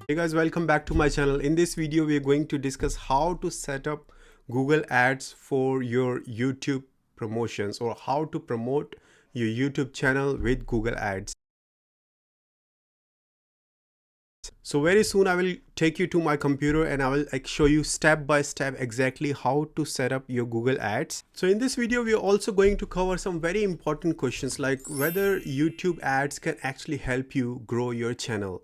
Hey guys, welcome back to my channel. In this video, we are going to discuss how to set up Google Ads for your YouTube promotions, or how to promote your YouTube channel with Google Ads. So very soon I will take you to my computer and I will show you step by step exactly how to set up your Google Ads. So in this video, we are also going to cover some very important questions like whether YouTube ads can actually help you grow your channel.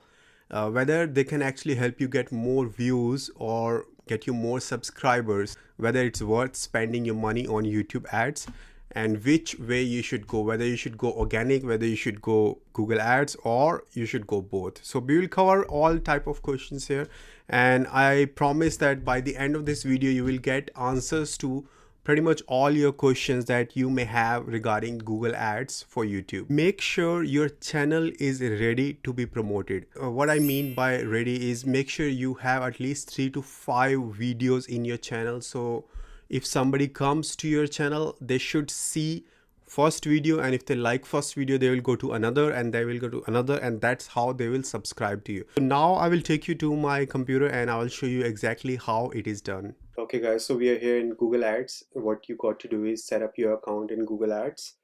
Whether they can actually help you get more views or get you more subscribers, whether it's worth spending your money on YouTube ads, and which way you should go, whether you should go organic, whether you should go Google ads, or you should go both. So we will cover all type of questions here, and I promise that by the end of this video you will get answers to pretty much all your questions that you may have regarding Google Ads for YouTube. Make sure your channel is ready to be promoted. What I mean by ready is make sure you have at least 3 to 5 videos in your channel. So if somebody comes to your channel, they should see first video, and if they like first video, they will go to another, and they will go to another, and that's how they will subscribe to you. So now I will take you to my computer and I will show you exactly how it is done. Okay guys, so we are here in Google Ads. What you got to do is set up your account in Google Ads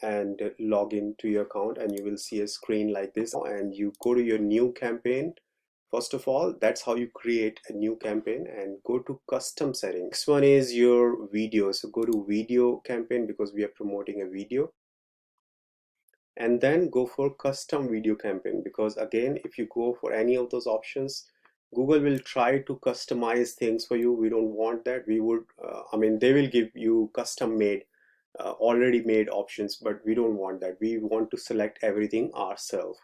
and log into your account, and you will see a screen like this, and you go to your new campaign. First of all, that's how you create a new campaign, and go to custom settings. Next one is your video. So go to video campaign because we are promoting a video, and then go for custom video campaign, because again, if you go for any of those options, Google will try to customize things for you. We don't want that. We would they will give you custom made already made options, but we don't want that. We want to select everything ourselves,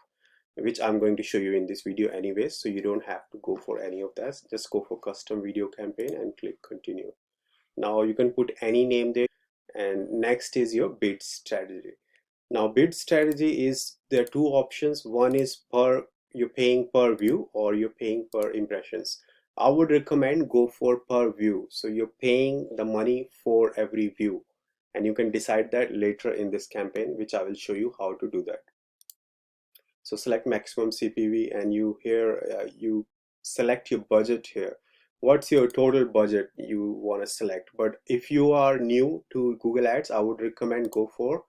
which I'm going to show you in this video anyways, so you don't have to go for any of that. Just go for custom video campaign and click continue. Now you can put any name there, and next is your bid strategy. Now bid strategy is, there are two options. One is you're paying per view, or you're paying per impressions. I would recommend go for per view, so you're paying the money for every view, and you can decide that later in this campaign, which I will show you how to do that. So select maximum CPV, and you here you select your budget here. What's your total budget you want to select? But if you are new to Google Ads, I would recommend go for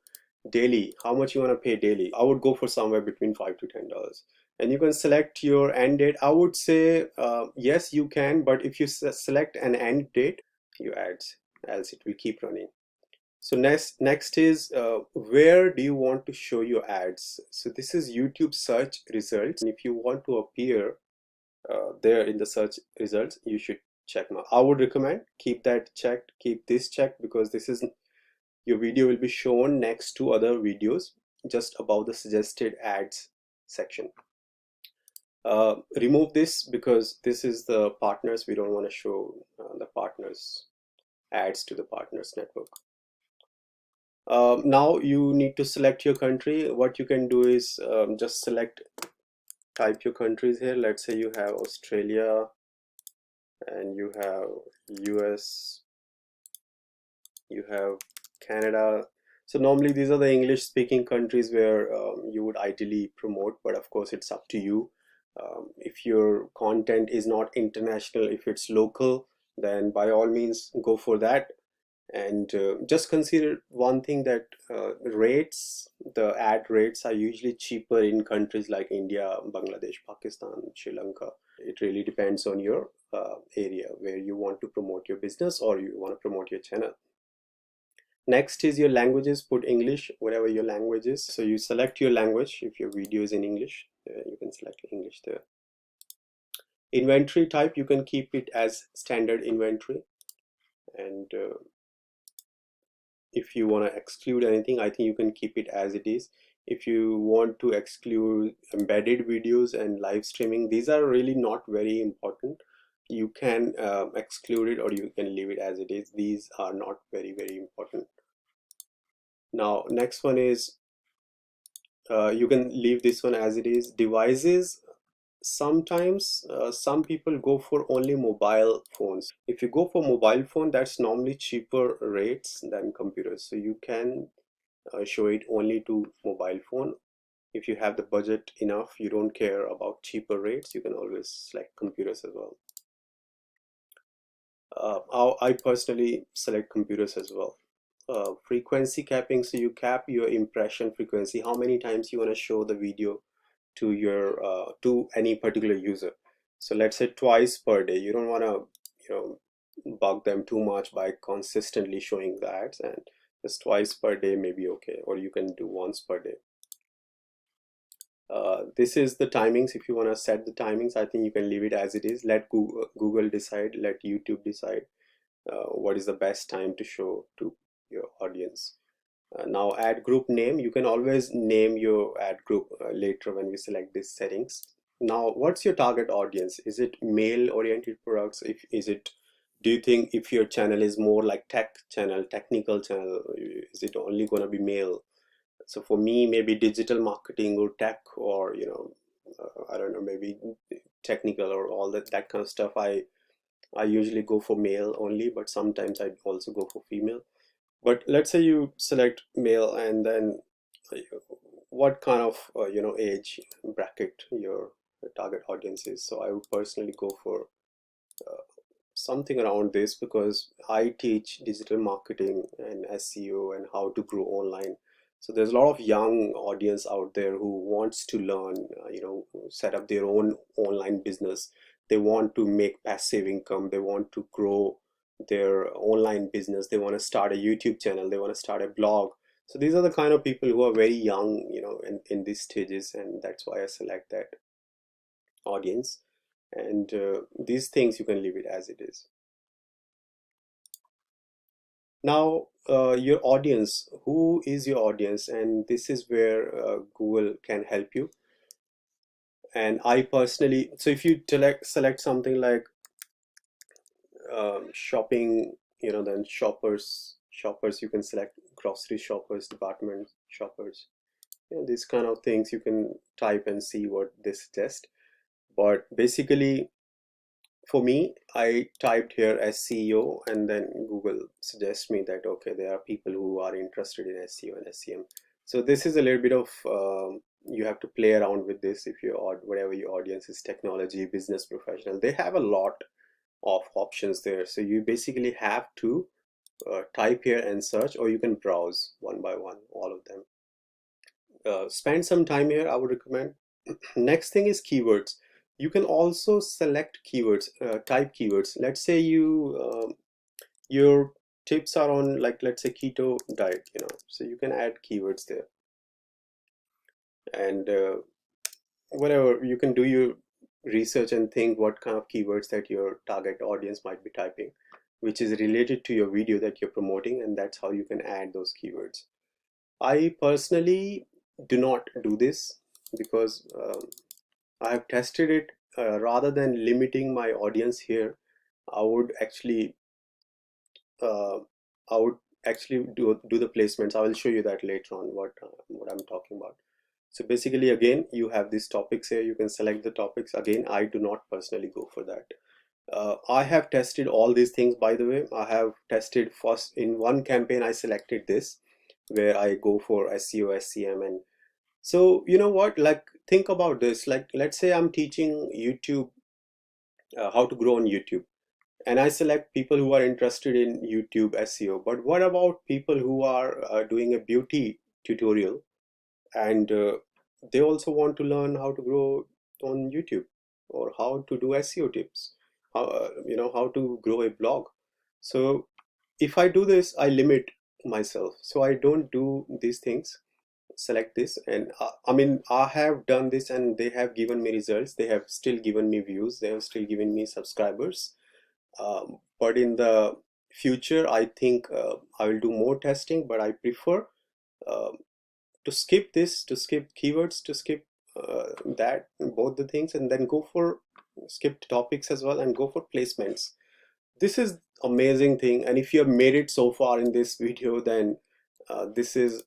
daily. How much you want to pay daily? I would go for somewhere between $5 to $10, and you can select your end date. I would say yes, you can, but if you select an end date, you ads, else it will keep running. So next is where do you want to show your ads? So this is YouTube search results, and if you want to appear there in the search results, you should check now. I would recommend keep that checked, keep this checked, because this is your video will be shown next to other videos just above the suggested ads section. Remove this because this is the partners. We don't want to show the partners ads to the partners network. Now you need to select your country. What you can do is just type your countries here. Let's say you have Australia, and you have US, you have Canada. So normally these are the English speaking countries where you would ideally promote, but of course it's up to you. If your content is not international, if it's local, then by all means go for that. And just consider one thing, that the ad rates are usually cheaper in countries like India, Bangladesh, Pakistan, Sri Lanka. It really depends on your area where you want to promote your business or you want to promote your channel. Next is your languages. Put English, whatever your language is. So you select your language. If your video is in English, you can select English there. Inventory type, you can keep it as standard inventory, and if you want to exclude anything, I think you can keep it as it is. If you want to exclude embedded videos and live streaming, these are really not very important. You can exclude it, or you can leave it as it is. These are not very important. Now next one is you can leave this one as it is. Devices, sometimes some people go for only mobile phones. If you go for mobile phone, that's normally cheaper rates than computers, so you can show it only to mobile phone. If you have the budget enough, you don't care about cheaper rates, you can always select computers as well. I personally select computers as well. Frequency capping, so you cap your impression frequency, how many times you want to show the video to your to any particular user. So let's say twice per day. You don't want to, you know, bug them too much by consistently showing the ads, and just twice per day may be okay, or you can do once per day. This is the timings. If you want to set the timings, I think you can leave it as it is. Let Google decide, let YouTube decide what is the best time to show to your audience. Now ad group name, you can always name your ad group later when we select these settings. Now what's your target audience? Is it male oriented products? If is it, do you think if your channel is more like tech channel, technical channel, is it only going to be male? So for me, maybe digital marketing or tech, or you know, I don't know, maybe technical or all that kind of stuff, I usually go for male only, but sometimes I also go for female. But let's say you select male, and then uh, what kind of you know, age bracket your target audience is. So I would personally go for uh, something around this, because I teach digital marketing and SEO and how to grow online. So there's a lot of young audience out there who wants to learn, you know, set up their own online business. They want to make passive income. They want to grow their online business. They want to start a YouTube channel. They want to start a blog. So these are the kind of people who are very young, you know, in these stages, and that's why I select that audience. And these things you can leave it as it is. Now, your audience, who is your audience? And this is where Google can help you. And I personally, so if you select something like shopping, you know, then shoppers, you can select grocery shoppers, department shoppers, you know, these kind of things you can type and see what they suggest. But basically, for me, I typed here SEO, and then Google suggests me that okay, there are people who are interested in SEO and SEM. So this is a little bit of you have to play around with this. If your whatever your audience is, technology, business professional, they have a lot of options there. So you basically have to type here and search, or you can browse one by one all of them. Spend some time here, I would recommend. Next thing is keywords. You can also select keywords, type keywords. Let's say your tips are on, like, let's say keto diet, you know, so you can add keywords there. And whatever, you can do your research and think what kind of keywords that your target audience might be typing, which is related to your video that you're promoting, and that's how you can add those keywords. I personally do not do this because I have tested it. Rather than limiting my audience here, I would actually uh, I would actually do the placements. I will show you that later on what I'm talking about. So basically, again, you have these topics here. You can select the topics. Again, I do not personally go for that. I have tested all these things, by the way. I have tested first in one campaign. I selected this, where I go for SEO, SEM, and so you know what? Like, think about this. Like, let's say I'm teaching YouTube how to grow on YouTube, and I select people who are interested in YouTube SEO. But what about people who are doing a beauty tutorial, and they also want to learn how to grow on YouTube, or how to do SEO tips, how you know, how to grow a blog? So if I do this, I limit myself. So I don't do these things. Select this, and I mean, I have done this and they have given me results. They have still given me views, they have still given me subscribers. But in the future, I think I will do more testing, but I prefer um, to skip this, to skip keywords, to skip that, both the things, and then go for skip topics as well, and go for placements. This is amazing thing, and if you have made it so far in this video, then this is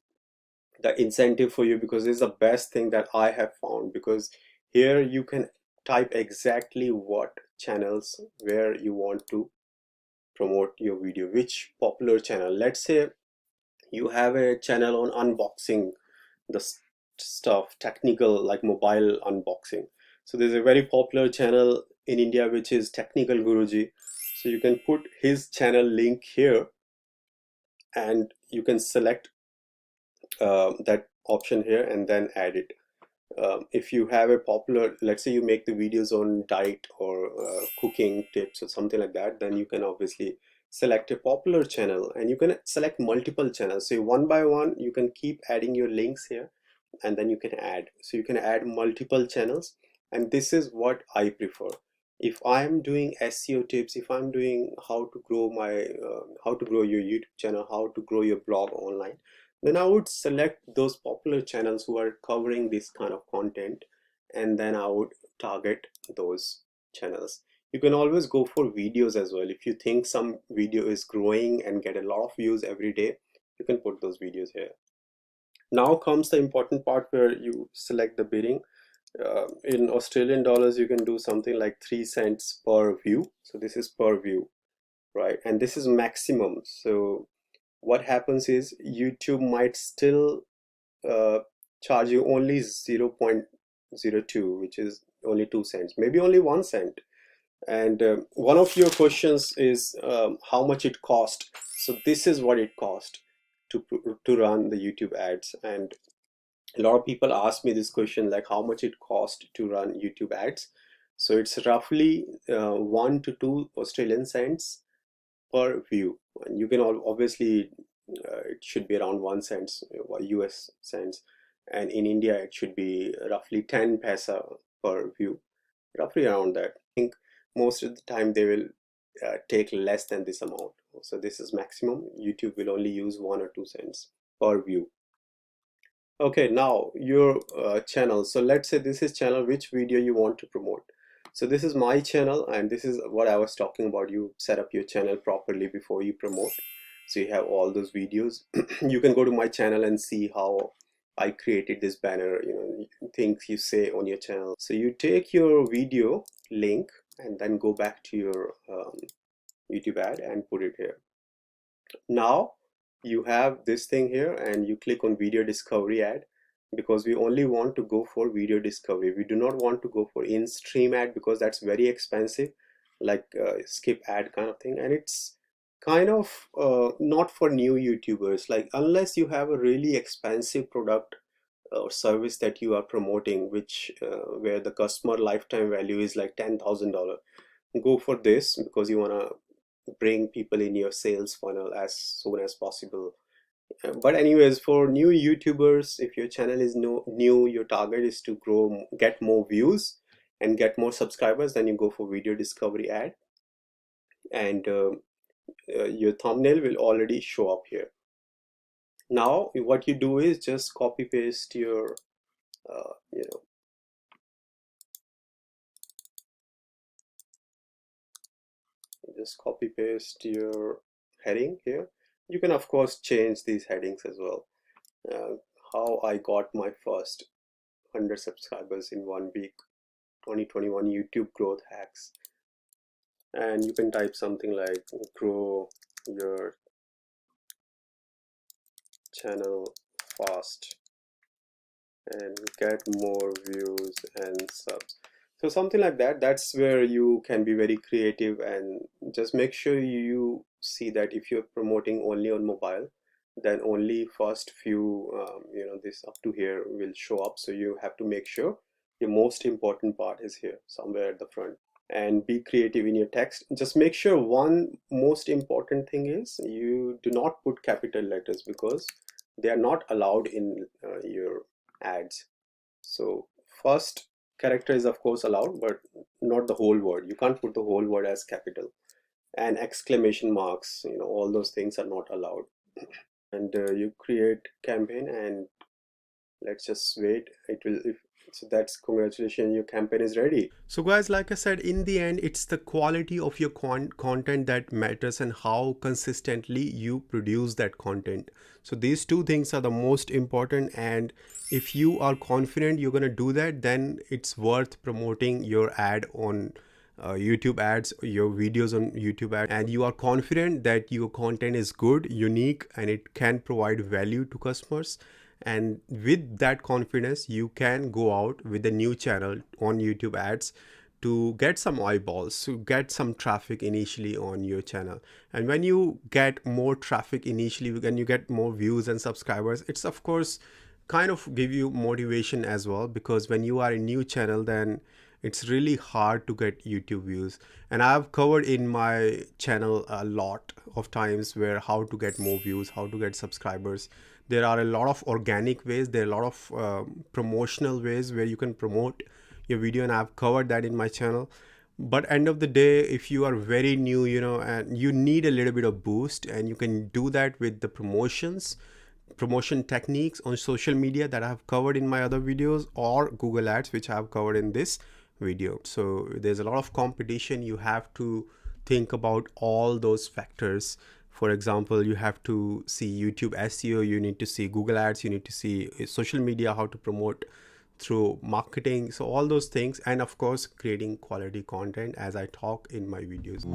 the incentive for you, because this is the best thing that I have found. Because here you can type exactly what channels, where you want to promote your video, which popular channel. Let's say you have a channel on unboxing the stuff, technical, like mobile unboxing. So there's a very popular channel in India which is Technical Guruji. So you can put his channel link here and you can select that option here and then add it. If you have a popular, let's say you make the videos on diet or cooking tips or something like that, then you can obviously select a popular channel and you can select multiple channels. So one by one, you can keep adding your links here and then you can add. So you can add multiple channels, and this is what I prefer. If I am doing SEO tips, if I'm doing how to grow how to grow your YouTube channel, how to grow your blog online, then I would select those popular channels who are covering this kind of content, and then I would target those channels. You can always go for videos as well. If you think some video is growing and get a lot of views every day, you can put those videos here. Now comes the important part where you select the bidding. In Australian dollars, you can do something like 3 cents per view. So this is per view, right? And this is maximum. So what happens is YouTube might still charge you only 0.02, which is only 2 cents, maybe only 1 cent. And one of your questions is how much it cost. So this is what it cost to run the YouTube ads. And a lot of people ask me this question, like how much it cost to run YouTube ads. So it's roughly 1 to 2 Australian cents per view. And you can obviously it should be around 1 cent US cents, and in India it should be roughly 10 paisa per view, roughly around that. I think most of the time they will take less than this amount. So this is maximum. YouTube will only use 1 or 2 cents per view. Okay, now your channel. So let's say this is channel, which video you want to promote. So this is my channel, and this is what I was talking about. You set up your channel properly before you promote. So you have all those videos. You can go to my channel and see how I created this banner, things you say on your channel. So you take your video link and then go back to your YouTube ad and put it here. Now you have this thing here and you click on video discovery ad, because we only want to go for video discovery. We do not want to go for in-stream ad because that's very expensive, like skip ad kind of thing, and it's kind of not for new YouTubers. Like unless you have a really expensive product or service that you are promoting, which where the customer lifetime value is like $10,000, go for this because you want to bring people in your sales funnel as soon as possible. But anyways, for new YouTubers, if your channel is new, your target is to grow, get more views and get more subscribers, then you go for video discovery ad, and your thumbnail will already show up here. Now what you do is just copy paste your just copy paste your heading here. You can of course change these headings as well. How I got my first 100 subscribers in 1 week, 2021 YouTube growth hacks. And you can type something like grow your channel fast and get more views and subs. So something like that. That's where you can be very creative, and just make sure you see that if you're promoting only on mobile, then only first few this up to here will show up. So you have to make sure the most important part is here somewhere at the front, and be creative in your text. Just make sure one most important thing is you do not put capital letters, because they are not allowed in your ads. So first character is of course allowed, but not the whole word. You can't put the whole word as capital, and exclamation marks, all those things are not allowed. And you create campaign, and let's just wait. It will, so that's congratulations, your campaign is ready. So guys, like I said, in the end, it's the quality of your content that matters, and how consistently you produce that content. So these two things are the most important, and if you are confident you're going to do that, then it's worth promoting your ad on YouTube ads, your videos on YouTube ads, and you are confident that your content is good, unique, and it can provide value to customers. And with that confidence, you can go out with a new channel on YouTube ads to get some eyeballs, to get some traffic initially on your channel. And when you get more traffic initially, when you get more views and subscribers, it's of course kind of give you motivation as well, because when you are a new channel, then it's really hard to get YouTube views. And I've covered in my channel a lot of times where how to get more views, how to get subscribers. There are a lot of organic ways, there are a lot of promotional ways where you can promote your video, and I've covered that in my channel. But end of the day, if you are very new, and you need a little bit of boost, and you can do that with the promotion techniques on social media that I have covered in my other videos, or Google Ads, which I have covered in this video. So there's a lot of competition. You have to think about all those factors. For example, you have to see YouTube SEO, you need to see Google Ads, you need to see social media, how to promote through marketing. So all those things, and of course creating quality content, as I talk in my videos.